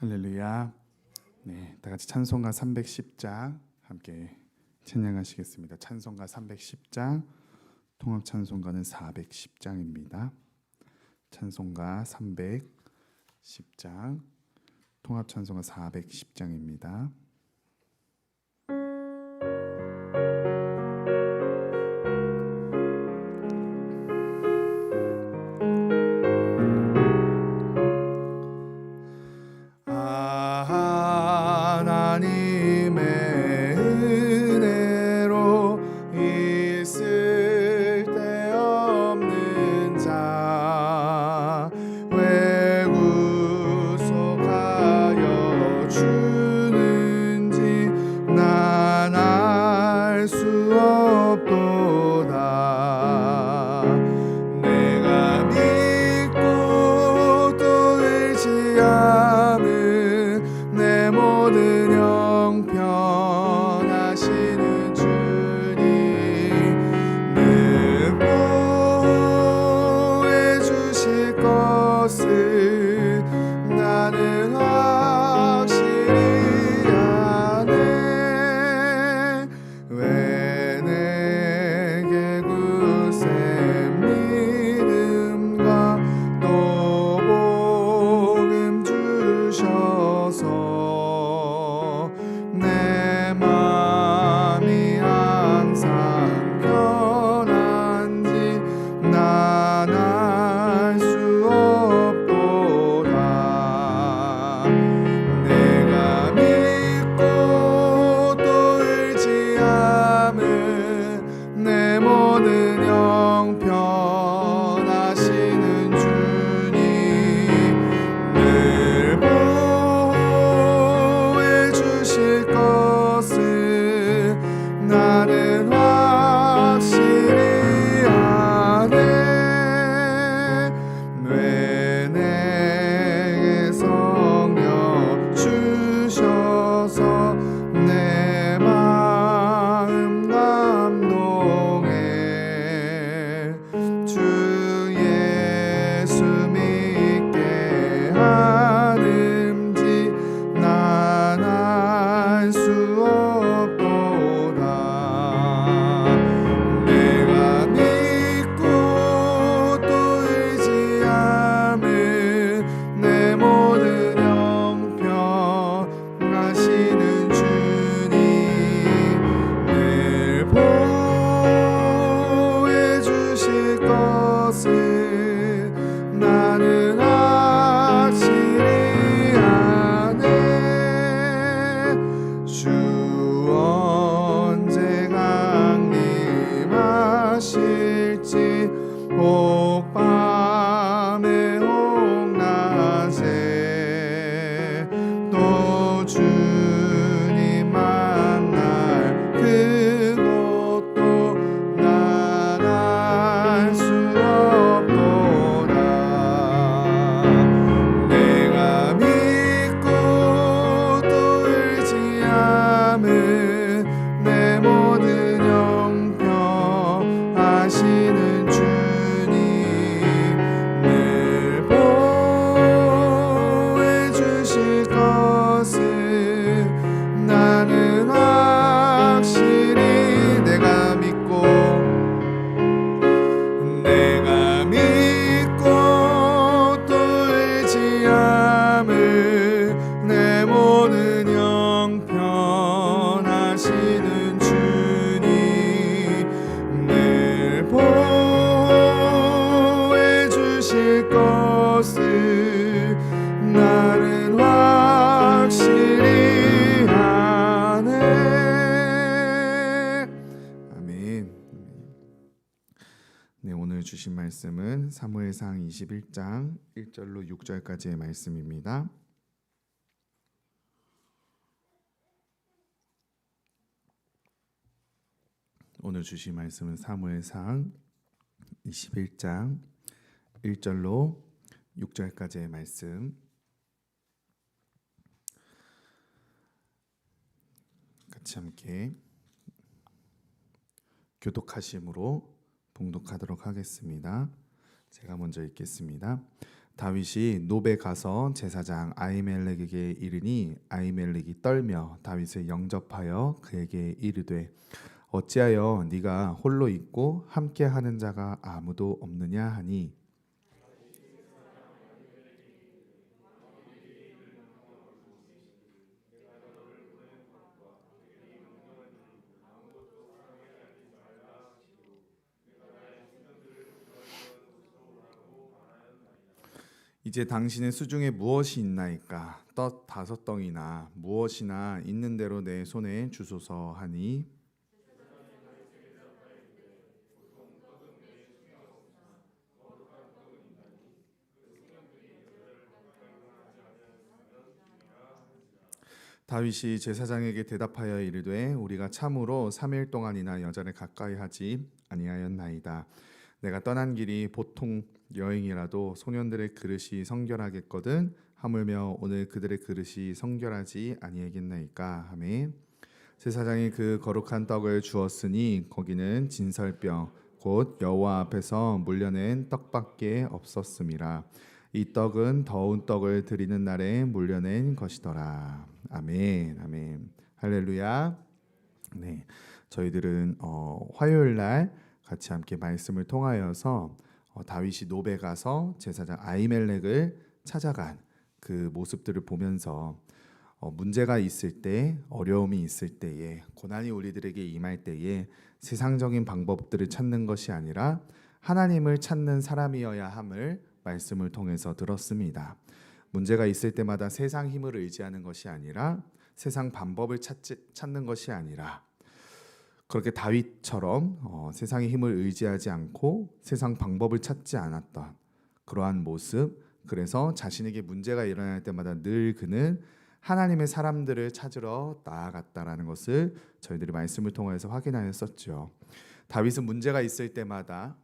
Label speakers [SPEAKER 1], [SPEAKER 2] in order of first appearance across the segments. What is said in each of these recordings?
[SPEAKER 1] 할렐루야. 네, 다 같이 찬송가 310장 함께 찬양하시겠습니다. 찬송가 310장, 통합 찬송가는 410장입니다. 찬송가 310장, 통합 찬송가 410장입니다. 주신 말씀은 사무엘상 21장 1절로 6절까지의 말씀입니다. 오늘 주신 말씀은 사무엘상 21장 1절로 6절까지의 말씀. 같이 함께 교독하심으로 봉독하도록 하겠습니다. 제가 먼저 읽겠습니다. 다윗이 노베 가서 제사장 아히멜렉에게 이르니 아히멜렉이 떨며 다윗을 영접하여 그에게 이르되 어찌하여 네가 홀로 있고 함께 하는 자가 아무도 없느냐 하니 이제 당신의 수중에 무엇이 있나이까 떡 5덩이나 무엇이나 있는 대로 내 손에 주소서 하니 다윗이 제사장에게 대답하여 이르되 우리가 참으로 3일 동안이나 여자를 가까이 하지 아니하였나이다. 내가 떠난 길이 보통 여행이라도 소년들의 그릇이 성결하겠거든 하물며 오늘 그들의 그릇이 성결하지 아니하겠나이까 하매 제사장이 그 거룩한 떡을 주었으니 거기는 진설병 곧 여호와 앞에서 물려낸 떡밖에 없었음이라. 이 떡은 더운 떡을 드리는 날에 물려낸 것이더라. 아멘, 아멘, 할렐루야. 네, 저희들은 화요일 날 같이 함께 말씀을 통하여서 다윗이 노베 가서 제사장 아히멜렉을 찾아간 그 모습들을 보면서 문제가 있을 때, 어려움이 있을 때에, 고난이 우리들에게 임할 때에 세상적인 방법들을 찾는 것이 아니라 하나님을 찾는 사람이어야 함을 말씀을 통해서 들었습니다. 문제가 있을 때마다 세상 힘을 의지하는 것이 아니라 세상 방법을 찾는 것이 아니라 그렇게 다윗처럼 세상의 힘을 의지하지 않고 세상 방법을 찾지 않았던 그러한 모습, 그래서 자신에게 문제가 일어날 때마다 늘 그는 하나님의 사람들을 찾으러 나아갔다라는 것을 저희들이 말씀을 통해서 확인하였었죠. 다윗은 문제가 있었을 때마다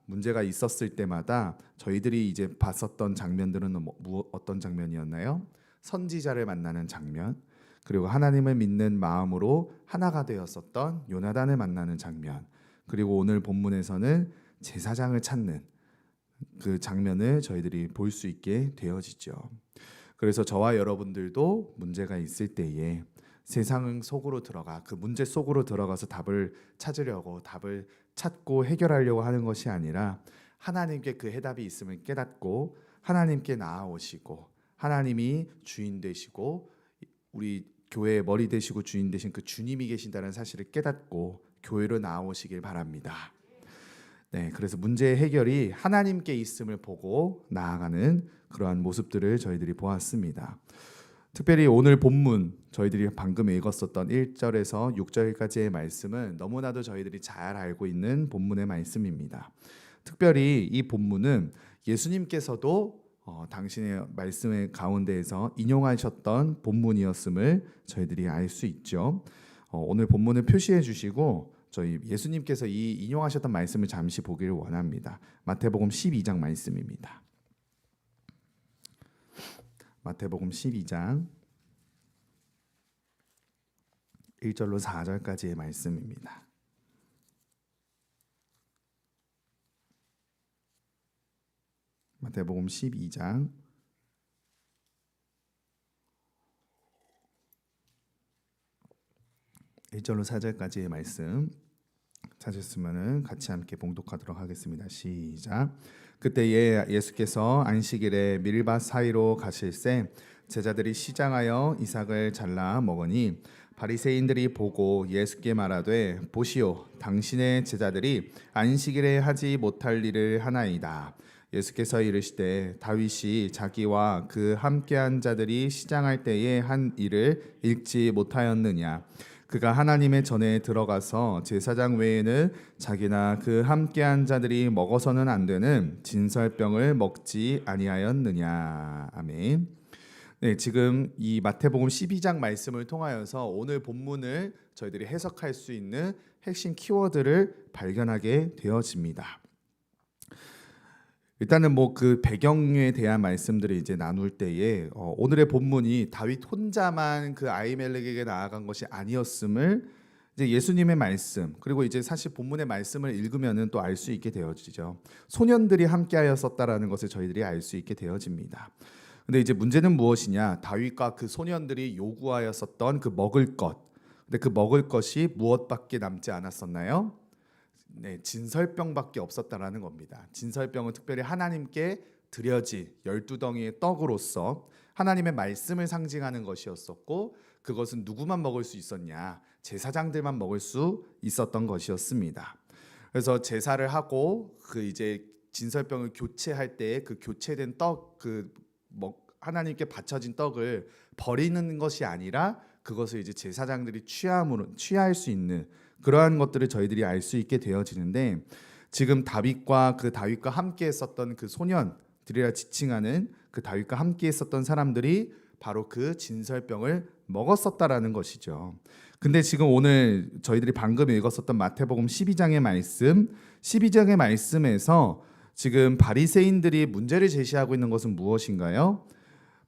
[SPEAKER 1] 저희들이 이제 봤었던 장면들은 어떤 장면이었나요? 선지자를 만나는 장면, 그리고 하나님을 믿는 마음으로 하나가 되었었던 요나단을 만나는 장면, 그리고 오늘 본문에서는 제사장을 찾는 그 장면을 저희들이 볼 수 있게 되어지죠. 그래서 저와 여러분들도 문제가 있을 때에 세상 속으로 들어가 그 문제 속으로 들어가서 답을 찾으려고 답을 찾고 해결하려고 하는 것이 아니라 하나님께 그 해답이 있음을 깨닫고 하나님께 나아오시고 하나님이 주인 되시고 우리 교회의 머리 되시고 주인 되신 그 주님이 계신다는 사실을 깨닫고 교회로 나아오시길 바랍니다. 네, 그래서 문제의 해결이 하나님께 있음을 보고 나아가는 그러한 모습들을 저희들이 보았습니다. 특별히 오늘 본문 저희들이 방금 읽었었던 1절에서 6절까지의 말씀은 너무나도 저희들이 잘 알고 있는 본문의 말씀입니다. 특별히 이 본문은 예수님께서도 당신의 말씀의 가운데에서 인용하셨던 본문이었음을 저희들이 알 수 있죠. 오늘 본문을 표시해 주시고 저희 예수님께서 이 인용하셨던 말씀을 잠시 보기를 원합니다. 마태복음 12장 말씀입니다. 마태복음 12장 1절로 4절까지의 말씀입니다. 마태복음 12장 1절로 4절까지의 말씀 찾으시면 같이 함께 봉독하도록 하겠습니다. 시작. 그때에 예수께서 안식일에 밀밭 사이로 가실새 제자들이 시장하여 이삭을 잘라 먹으니 바리새인들이 보고 예수께 말하되 보시오 당신의 제자들이 안식일에 하지 못할 일을 하나이다. 예수께서 이르시되 다윗이 자기와 그 함께한 자들이 시장할 때에 한 일을 읽지 못하였느냐. 그가 하나님의 전에 들어가서 제사장 외에는 자기나 그 함께한 자들이 먹어서는 안 되는 진설병을 먹지 아니하였느냐. 아멘. 네, 지금 이 마태복음 12장 말씀을 통하여서 오늘 본문을 저희들이 해석할 수 있는 핵심 키워드를 발견하게 되어집니다. 일단은 뭐 그 배경에 대한 말씀들을 이제 나눌 때에 오늘의 본문이 다윗 혼자만 그 아히멜렉에게 나아간 것이 아니었음을 이제 예수님의 말씀, 그리고 이제 사실 본문의 말씀을 읽으면은 또 알 수 있게 되어지죠. 소년들이 함께하였었다라는 것을 저희들이 알 수 있게 되어집니다. 근데 이제 문제는 무엇이냐? 다윗과 그 소년들이 요구하였었던 그 먹을 것. 근데 그 먹을 것이 무엇밖에 남지 않았었나요? 네, 진설병밖에 없었다라는 겁니다. 진설병은 특별히 하나님께 드려질 12덩이의 떡으로서 하나님의 말씀을 상징하는 것이었었고, 그것은 누구만 먹을 수 있었냐? 제사장들만 먹을 수 있었던 것이었습니다. 그래서 제사를 하고 그 이제 진설병을 교체할 때 그 교체된 떡, 하나님께 바쳐진 떡을 버리는 것이 아니라 그것을 이제 제사장들이 취할 수 있는 그러한 것들을 저희들이 알 수 있게 되어지는데, 지금 다윗과 함께 했었던 그 소년들이라 지칭하는 그 다윗과 함께 했었던 사람들이 바로 그 진설병을 먹었었다라는 것이죠. 근데 지금 오늘 저희들이 방금 읽었었던 마태복음 12장의 말씀에서 지금 바리새인들이 문제를 제시하고 있는 것은 무엇인가요?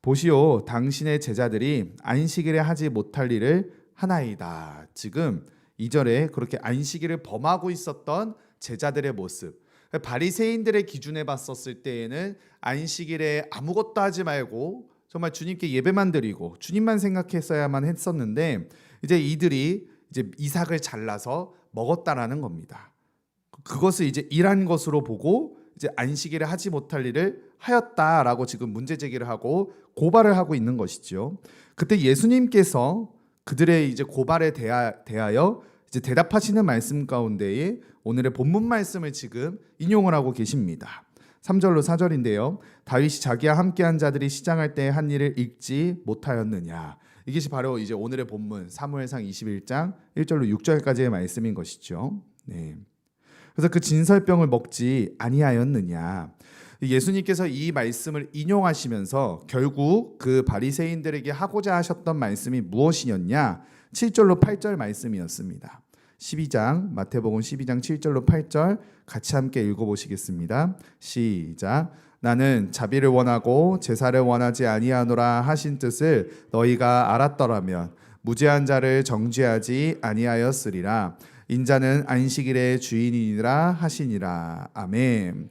[SPEAKER 1] 보시오, 당신의 제자들이 안식일에 하지 못할 일을 하나이다. 지금 2절에 그렇게 안식일을 범하고 있었던 제자들의 모습, 바리새인들의 기준에 봤었을 때에는 안식일에 아무것도 하지 말고 정말 주님께 예배만 드리고 주님만 생각했어야만 했었는데, 이제 이들이 이제 이삭을 잘라서 먹었다라는 겁니다. 그것을 이제 일한 것으로 보고 이제 안식일에 하지 못할 일을 하였다라고 지금 문제 제기를 하고 고발을 하고 있는 것이죠. 그때 예수님께서 그들의 이제 고발에 대하여 이제 대답하시는 말씀 가운데에 오늘의 본문 말씀을 지금 인용을 하고 계십니다. 3절로 4절인데요. 다윗이 자기와 함께한 자들이 시장할 때 한 일을 읽지 못하였느냐. 이것이 바로 이제 오늘의 본문 사무엘상 21장 1절로 6절까지의 말씀인 것이죠. 네. 그래서 그 진설병을 먹지 아니하였느냐. 예수님께서 이 말씀을 인용하시면서 결국 그 바리새인들에게 하고자 하셨던 말씀이 무엇이었냐? 7절로 8절 말씀이었습니다. 마태복음 12장 7절로 8절 같이 함께 읽어보시겠습니다. 시작. 나는 자비를 원하고 제사를 원하지 아니하노라 하신 뜻을 너희가 알았더라면 무죄한 자를 정죄하지 아니하였으리라. 인자는 안식일의 주인이니라 하시니라. 아멘.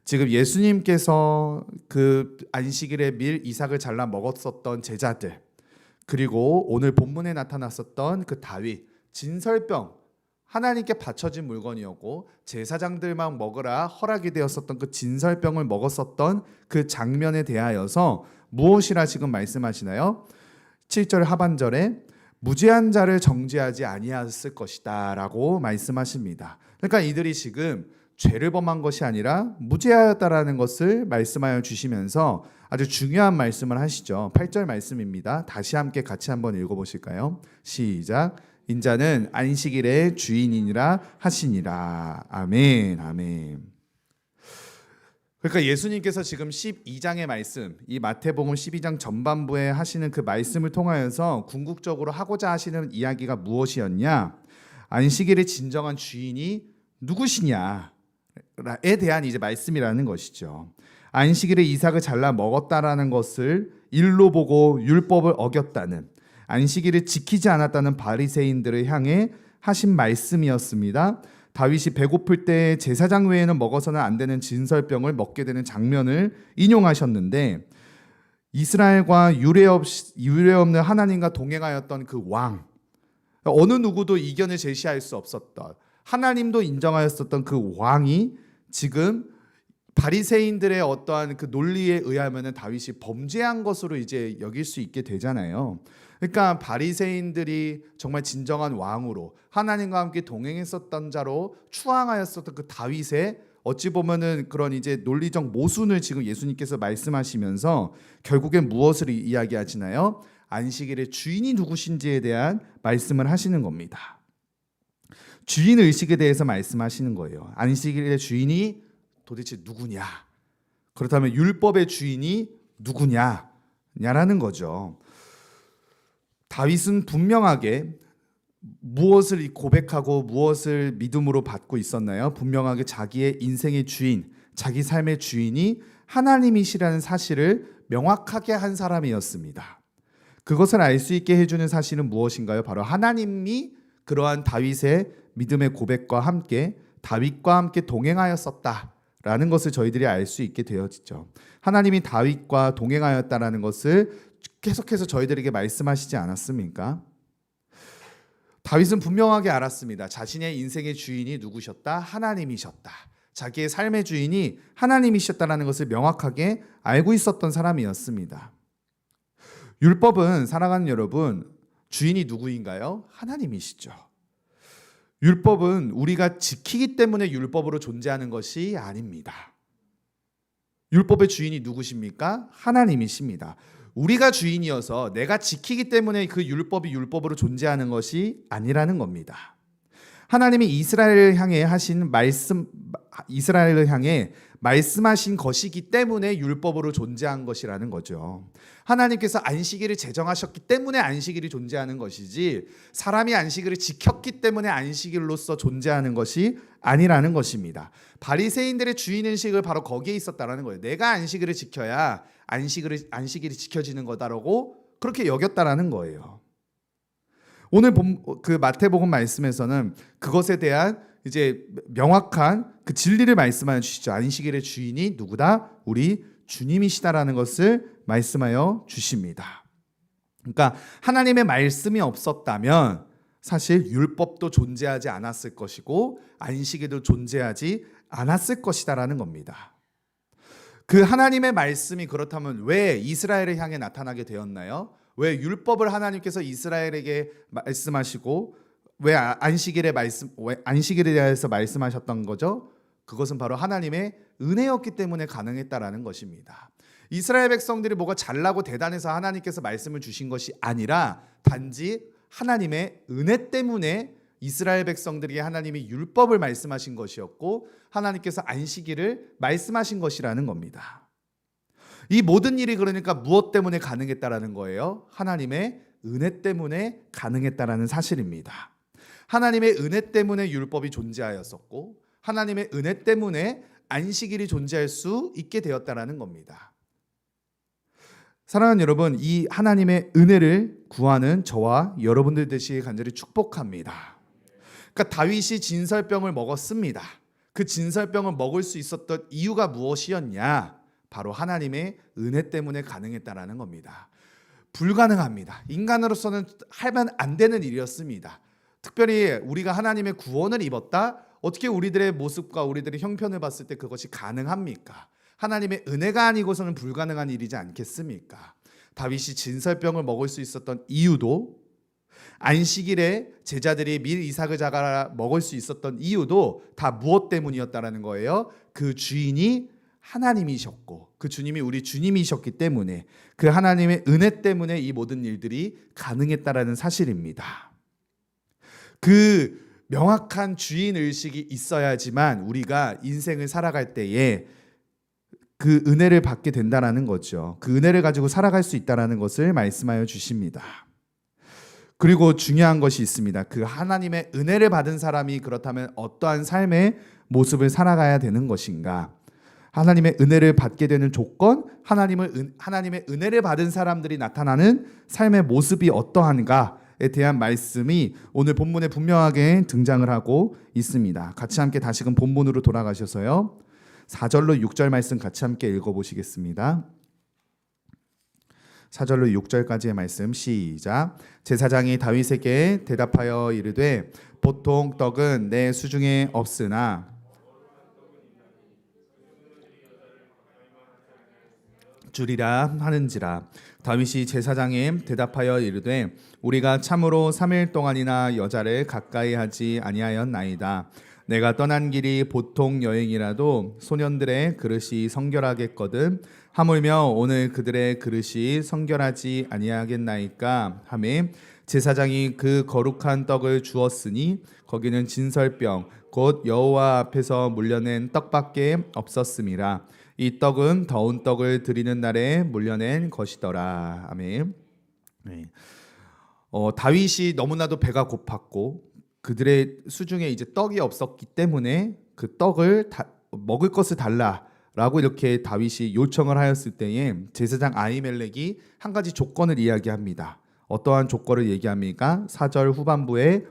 [SPEAKER 1] 지금 예수님께서 그 안식일에 밀 이삭을 잘라 먹었었던 제자들, 그리고 오늘 본문에 나타났었던 그 다윗, 진설병, 하나님께 바쳐진 물건이었고 제사장들만 먹으라 허락이 되었었던 그 진설병을 먹었었던 그 장면에 대하여서 무엇이라 지금 말씀하시나요? 7절 하반절에 무죄한 자를 정죄하지 아니하였을 것이다 라고 말씀하십니다. 그러니까 이들이 지금 죄를 범한 것이 아니라 무죄하였다라는 것을 말씀하여 주시면서 아주 중요한 말씀을 하시죠. 8절 말씀입니다. 다시 함께 같이 한번 읽어보실까요? 시작. 인자는 안식일의 주인이니라 하시니라. 아멘. 아멘. 그러니까 예수님께서 지금 12장의 말씀, 이 마태복음 12장 전반부에 하시는 그 말씀을 통하여서 궁극적으로 하고자 하시는 이야기가 무엇이었냐? 안식일의 진정한 주인이 누구시냐에 대한 이제 말씀이라는 것이죠. 안식일에 이삭을 잘라 먹었다라는 것을 일로 보고 율법을 어겼다는, 안식일을 지키지 않았다는 바리새인들을 향해 하신 말씀이었습니다. 다윗이 배고플 때 제사장 외에는 먹어서는 안 되는 진설병을 먹게 되는 장면을 인용하셨는데, 이스라엘과 유례 없는 하나님과 동행하였던 그 왕, 어느 누구도 이견을 제시할 수 없었던, 하나님도 인정하였었던 그 왕이 지금 바리새인들의 어떠한 그 논리에 의하면은 다윗이 범죄한 것으로 이제 여길 수 있게 되잖아요. 그러니까 바리새인들이 정말 진정한 왕으로 하나님과 함께 동행했었던 자로 추앙하였었던 그 다윗의 어찌 보면은 그런 이제 논리적 모순을 지금 예수님께서 말씀하시면서 결국엔 무엇을 이야기하시나요? 안식일의 주인이 누구신지에 대한 말씀을 하시는 겁니다. 주인 의식에 대해서 말씀하시는 거예요. 안식일의 주인이 도대체 누구냐? 그렇다면 율법의 주인이 누구냐라는 거죠. 다윗은 분명하게 무엇을 고백하고 무엇을 믿음으로 받고 있었나요? 분명하게 자기의 인생의 주인, 자기 삶의 주인이 하나님이시라는 사실을 명확하게 한 사람이었습니다. 그것을 알 수 있게 해주는 사실은 무엇인가요? 바로 하나님이 그러한 다윗의 믿음의 고백과 함께 다윗과 함께 동행하였었다라는 것을 저희들이 알 수 있게 되어지죠. 하나님이 다윗과 동행하였다라는 것을 계속해서 저희들에게 말씀하시지 않았습니까? 다윗은 분명하게 알았습니다. 자신의 인생의 주인이 누구셨다? 하나님이셨다. 자기의 삶의 주인이 하나님이셨다는 것을 명확하게 알고 있었던 사람이었습니다. 율법은 사랑하는 여러분, 주인이 누구인가요? 하나님이시죠. 율법은 우리가 지키기 때문에 율법으로 존재하는 것이 아닙니다. 율법의 주인이 누구십니까? 하나님이십니다. 우리가 주인이어서 내가 지키기 때문에 그 율법이 율법으로 존재하는 것이 아니라는 겁니다. 하나님이 이스라엘을 향해 말씀하신 것이기 때문에 율법으로 존재한 것이라는 거죠. 하나님께서 안식일을 제정하셨기 때문에 안식일이 존재하는 것이지 사람이 안식일을 지켰기 때문에 안식일로서 존재하는 것이 아니라는 것입니다. 바리새인들의 주인의식을 바로 거기에 있었다라는 거예요. 내가 안식일을 지켜야 안식일이 지켜지는 거다라고 그렇게 여겼다라는 거예요. 오늘 그 마태복음 말씀에서는 그것에 대한 이제 명확한 그 진리를 말씀하여 주시죠. 안식일의 주인이 누구다? 우리 주님이시다라는 것을 말씀하여 주십니다. 그러니까 하나님의 말씀이 없었다면 사실 율법도 존재하지 않았을 것이고 안식일도 존재하지 않았을 것이다라는 겁니다. 그 하나님의 말씀이 그렇다면 왜 이스라엘을 향해 나타나게 되었나요? 왜 율법을 하나님께서 이스라엘에게 말씀하시고 왜 안식일에 대해서 말씀하셨던 거죠? 그것은 바로 하나님의 은혜였기 때문에 가능했다라는 것입니다. 이스라엘 백성들이 뭐가 잘나고 대단해서 하나님께서 말씀을 주신 것이 아니라 단지 하나님의 은혜 때문에 이스라엘 백성들에게 하나님이 율법을 말씀하신 것이었고 하나님께서 안식일을 말씀하신 것이라는 겁니다. 이 모든 일이 그러니까 무엇 때문에 가능했다라는 거예요? 하나님의 은혜 때문에 가능했다라는 사실입니다. 하나님의 은혜 때문에 율법이 존재하였었고 하나님의 은혜 때문에 안식일이 존재할 수 있게 되었다라는 겁니다. 사랑하는 여러분, 이 하나님의 은혜를 구하는 저와 여러분들 되시길 간절히 축복합니다. 그러니까 다윗이 진설병을 먹었습니다. 그 진설병을 먹을 수 있었던 이유가 무엇이었냐? 바로 하나님의 은혜 때문에 가능했다라는 겁니다. 불가능합니다. 인간으로서는 하면 안 되는 일이었습니다. 특별히 우리가 하나님의 구원을 입었다? 어떻게 우리들의 모습과 우리들의 형편을 봤을 때 그것이 가능합니까? 하나님의 은혜가 아니고서는 불가능한 일이지 않겠습니까? 다윗이 진설병을 먹을 수 있었던 이유도 안식일에 제자들이 밀 이삭을 잡아 먹을 수 있었던 이유도 다 무엇 때문이었다라는 거예요? 그 주인이 하나님이셨고 그 주님이 우리 주님이셨기 때문에 그 하나님의 은혜 때문에 이 모든 일들이 가능했다라는 사실입니다. 그 명확한 주인 의식이 있어야지만 우리가 인생을 살아갈 때에 그 은혜를 받게 된다라는 거죠. 그 은혜를 가지고 살아갈 수 있다라는 것을 말씀하여 주십니다. 그리고 중요한 것이 있습니다. 그 하나님의 은혜를 받은 사람이 그렇다면 어떠한 삶의 모습을 살아가야 되는 것인가? 하나님의 은혜를 받게 되는 조건, 하나님의 은혜를 받은 사람들이 나타나는 삶의 모습이 어떠한가에 대한 말씀이 오늘 본문에 분명하게 등장을 하고 있습니다. 같이 함께 다시금 본문으로 돌아가셔서요. 4절로 6절 말씀 같이 함께 읽어보시겠습니다. 4절로 6절까지의 말씀 시작. 제사장이 다윗에게 대답하여 이르되 보통 떡은 내 수중에 없으나 주리라 하는지라. 다윗이 제사장에 대답하여 이르되 우리가 참으로 3일 동안이나 여자를 가까이 하지 아니하였나이다. 내가 떠난 길이 보통 여행이라도 소년들의 그릇이 성결하겠거든. 하물며 오늘 그들의 그릇이 성결하지 아니하겠나이까 하매 제사장이 그 거룩한 떡을 주었으니 거기는 진설병 곧 여호와 앞에서 물려낸 떡밖에 없었음이라. 이 떡은 더운 떡을 드리는 날에 물려낸 것이더라. 아멘. 네. 다윗이 너무나도 배가 고팠고 그들의 수중에 이제 떡이 없었기 때문에 그 떡을 먹을 것을 달라라고 이렇게 다윗이 요청을 하였을 때에 제사장 아히멜렉이 한 가지 조건을 이야기합니다. 어떠한 조건을 얘기합니까? 4절 후반부에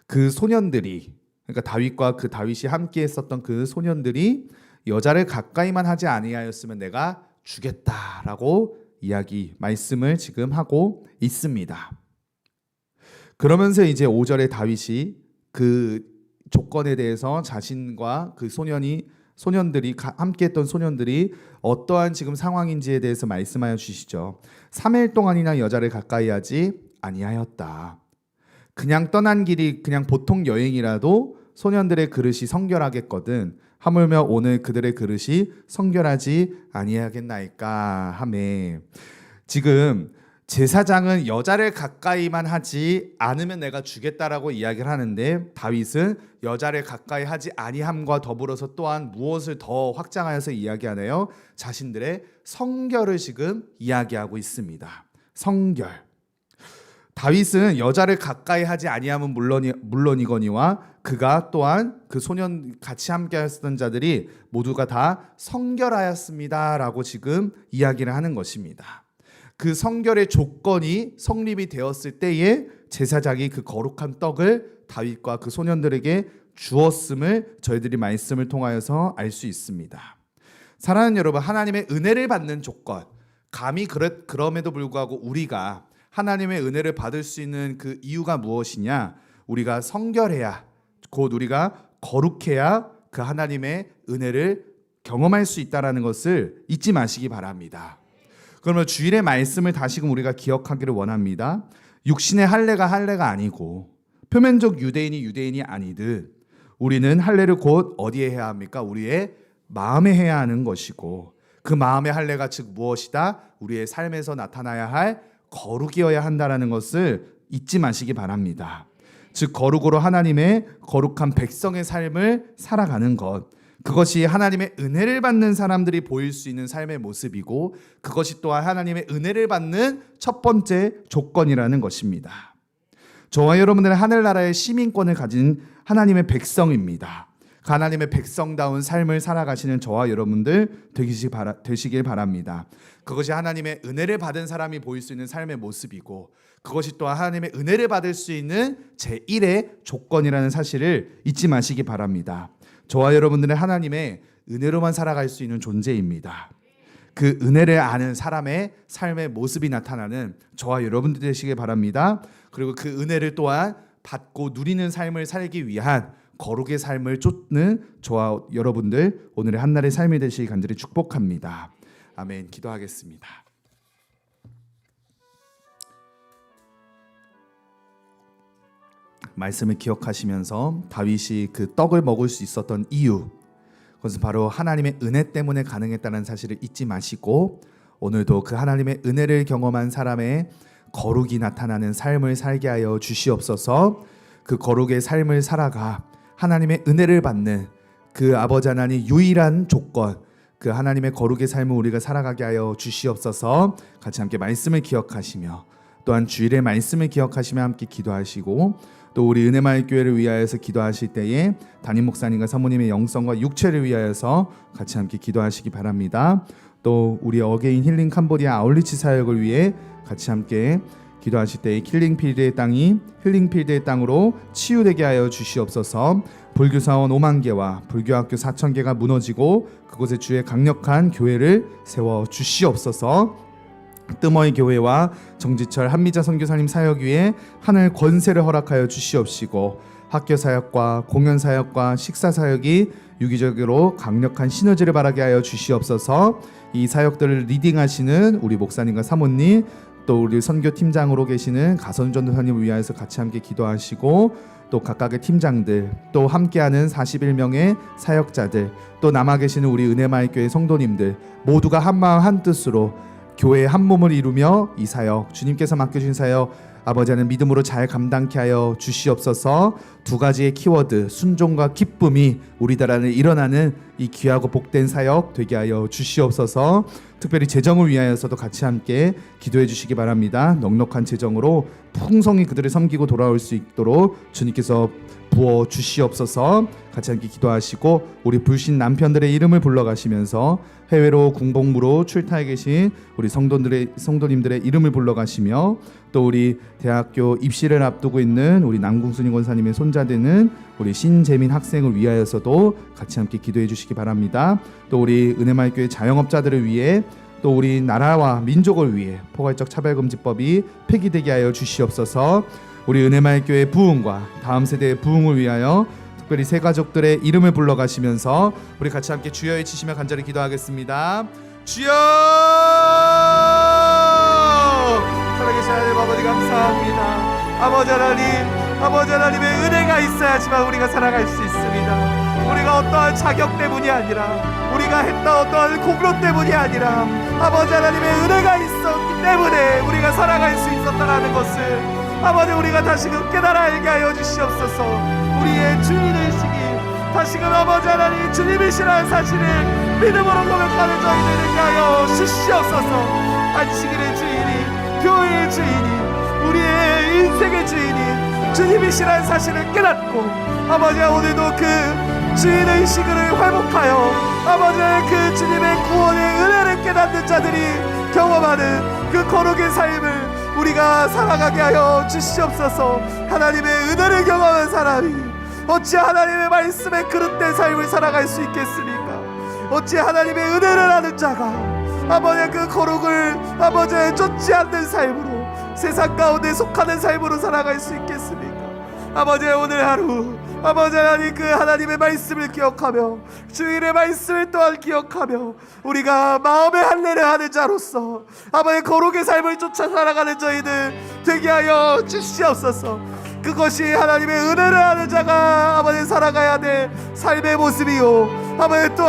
[SPEAKER 1] 그 소년들이, 그러니까 다윗과 그 다윗이 함께 했었던 그 소년들이 여자를 가까이만 하지 아니하였으면 내가 주겠다라고 말씀을 지금 하고 있습니다. 그러면서 이제 5절에 다윗이 그 조건에 대해서 자신과 그 소년들이 함께 했던 소년들이 어떠한 지금 상황인지에 대해서 말씀하여 주시죠. 3일 동안이나 여자를 가까이 하지 아니하였다. 그냥 떠난 길이 그냥 보통 여행이라도 소년들의 그릇이 성결하겠거든 하물며 오늘 그들의 그릇이 성결하지 아니하겠나이까 하매, 지금 제사장은 여자를 가까이만 하지 않으면 내가 주겠다라고 이야기를 하는데, 다윗은 여자를 가까이 하지 아니함과 더불어서 또한 무엇을 더 확장하여서 이야기하네요. 자신들의 성결을 지금 이야기하고 있습니다. 성결. 다윗은 여자를 가까이 하지 아니함은 물론이거니와 그가 또한 그 소년 같이 함께 하였던 자들이 모두가 다 성결하였습니다라고 지금 이야기를 하는 것입니다. 그 성결의 조건이 성립이 되었을 때에 제사장이 그 거룩한 떡을 다윗과 그 소년들에게 주었음을 저희들이 말씀을 통하여서 알 수 있습니다. 사랑하는 여러분, 하나님의 은혜를 받는 조건, 감히 그럼에도 불구하고 우리가 하나님의 은혜를 받을 수 있는 그 이유가 무엇이냐? 우리가 성결해야, 곧 우리가 거룩해야 그 하나님의 은혜를 경험할 수 있다는 것을 잊지 마시기 바랍니다. 그러면 주일의 말씀을 다시금 우리가 기억하기를 원합니다. 육신의 할례가 아니고 표면적 유대인이 아니듯 우리는 할례를 곧 어디에 해야 합니까? 우리의 마음에 해야 하는 것이고, 그 마음의 할례가 즉 무엇이다? 우리의 삶에서 나타나야 할 거룩이어야 한다는 것을 잊지 마시기 바랍니다. 즉 거룩으로 하나님의 거룩한 백성의 삶을 살아가는 것, 그것이 하나님의 은혜를 받는 사람들이 보일 수 있는 삶의 모습이고, 그것이 또한 하나님의 은혜를 받는 첫 번째 조건이라는 것입니다. 저와 여러분들은 하늘나라의 시민권을 가진 하나님의 백성입니다. 하나님의 백성다운 삶을 살아가시는 저와 여러분들 되시길 바랍니다. 그것이 하나님의 은혜를 받은 사람이 보일 수 있는 삶의 모습이고, 그것이 또한 하나님의 은혜를 받을 수 있는 제1의 조건이라는 사실을 잊지 마시기 바랍니다. 저와 여러분들은 하나님의 은혜로만 살아갈 수 있는 존재입니다. 그 은혜를 아는 사람의 삶의 모습이 나타나는 저와 여러분들 되시길 바랍니다. 그리고 그 은혜를 또한 받고 누리는 삶을 살기 위한 거룩의 삶을 쫓는 저와 여러분들 오늘의 한날의 삶이 되시기 간절히 축복합니다. 아멘. 기도하겠습니다. 말씀을 기억하시면서 다윗이 그 떡을 먹을 수 있었던 이유, 그것은 바로 하나님의 은혜 때문에 가능했다는 사실을 잊지 마시고, 오늘도 그 하나님의 은혜를 경험한 사람의 거룩이 나타나는 삶을 살게 하여 주시옵소서. 그 거룩의 삶을 살아가 하나님의 은혜를 받는 그 아버지 하나님 유일한 조건, 그 하나님의 거룩의 삶을 우리가 살아가게 하여 주시옵소서. 같이 함께 말씀을 기억하시며 또한 주일의 말씀을 기억하시며 함께 기도하시고, 또 우리 은혜마을 교회를 위하여서 기도하실 때에 담임 목사님과 사모님의 영성과 육체를 위하여서 같이 함께 기도하시기 바랍니다. 또 우리 어게인 힐링 캄보디아 아울리치 사역을 위해 같이 함께 기도하실 때에 힐링필드의 땅이 힐링필드의 땅으로 치유되게 하여 주시옵소서. 불교사원 5만 개와 불교학교 4천 개가 무너지고 그곳에 주의 강력한 교회를 세워 주시옵소서. 뜸어의 교회와 정지철 한미자 선교사님 사역 위에 하늘 권세를 허락하여 주시옵시고, 학교 사역과 공연 사역과 식사 사역이 유기적으로 강력한 시너지를 바라게 하여 주시옵소서. 이 사역들을 리딩하시는 우리 목사님과 사모님, 또 우리 선교팀장으로 계시는 가선 전도사님을 위하여서 같이 함께 기도하시고, 또 각각의 팀장들, 또 함께하는 41명의 사역자들, 또 남아 계시는 우리 은혜마을 교회 성도님들 모두가 한마음 한뜻으로 교회의 한 몸을 이루며 이 사역, 주님께서 맡겨주신 사역 아버지 하나님 믿음으로 잘 감당케 하여 주시옵소서. 두 가지의 키워드, 순종과 기쁨이 우리들 안에 일어나는 이 귀하고 복된 사역 되게 하여 주시옵소서. 특별히 재정을 위하여서도 같이 함께 기도해 주시기 바랍니다. 넉넉한 재정으로 풍성히 그들을 섬기고 돌아올 수 있도록 주님께서 부어 주시옵소서. 같이 함께 기도하시고 우리 불신 남편들의 이름을 불러가시면서 해외로 군복무로 출타해 계신 우리 성도님들의 이름을 불러가시며 또 우리 대학교 입시를 앞두고 있는 우리 남궁순이 권사님의 손자되는 우리 신재민 학생을 위하여서도 같이 함께 기도해 주시기 바랍니다. 또 우리 은혜마을교회 자영업자들을 위해 또 우리 나라와 민족을 위해 포괄적 차별금지법이 폐기되게 하여 주시옵소서. 우리 은혜마을교회 부흥과 다음 세대의 부흥을 위하여 특별히 새 가족들의 이름을 불러가시면서 우리 같이 함께 주여 외치시며 간절히 기도하겠습니다. 주여! 살아계신 하나님 아버지 감사합니다. 아버지 하나님의 은혜가 있어야지만 우리가 살아갈 수 있습니다. 우리가 어떠한 자격 때문이 아니라 우리가 했던 어떠한 공로 때문이 아니라 아버지 하나님의 은혜가 있었기 때문에 우리가 살아갈 수 있었다는 것을 아버지 우리가 다시금 깨달아 알게 하여 주시옵소서. 우리의 주인의식이 다시금 아버지 하나님 주님이시라는 사실을 믿음으로 고백하는 저희들을 되게 하여 주시옵소서. 안식일의 주인이, 교회의 주인이, 우리의 인생의 주인이 주님이시라는 사실을 깨닫고 아버지 오늘도 그 주인의식을 회복하여 아버지 그 주님의 구원의 은혜를 깨닫는 자들이 경험하는 그 거룩의 삶을 우리가 살아가게 하여 주시옵소서. 하나님의 은혜를 경험한 사람이 어찌 하나님의 말씀에 그릇된 삶을 살아갈 수 있겠습니까? 어찌 하나님의 은혜를 아는 자가 아버지의 그 거룩을 아버지의 쫓지 않는 삶으로 세상 가운데 속하는 삶으로 살아갈 수 있겠습니까? 아버지의 오늘 하루 아버지 하나님 그 하나님의 말씀을 기억하며 주일의 말씀을 또한 기억하며 우리가 마음의 할례를 하는 자로서 아버지의 거룩의 삶을 쫓아 살아가는 저희들 되게 하여 주시옵소서. 그것이 하나님의 은혜를 하는 자가 아버지 살아가야 될 삶의 모습이요 아버지 또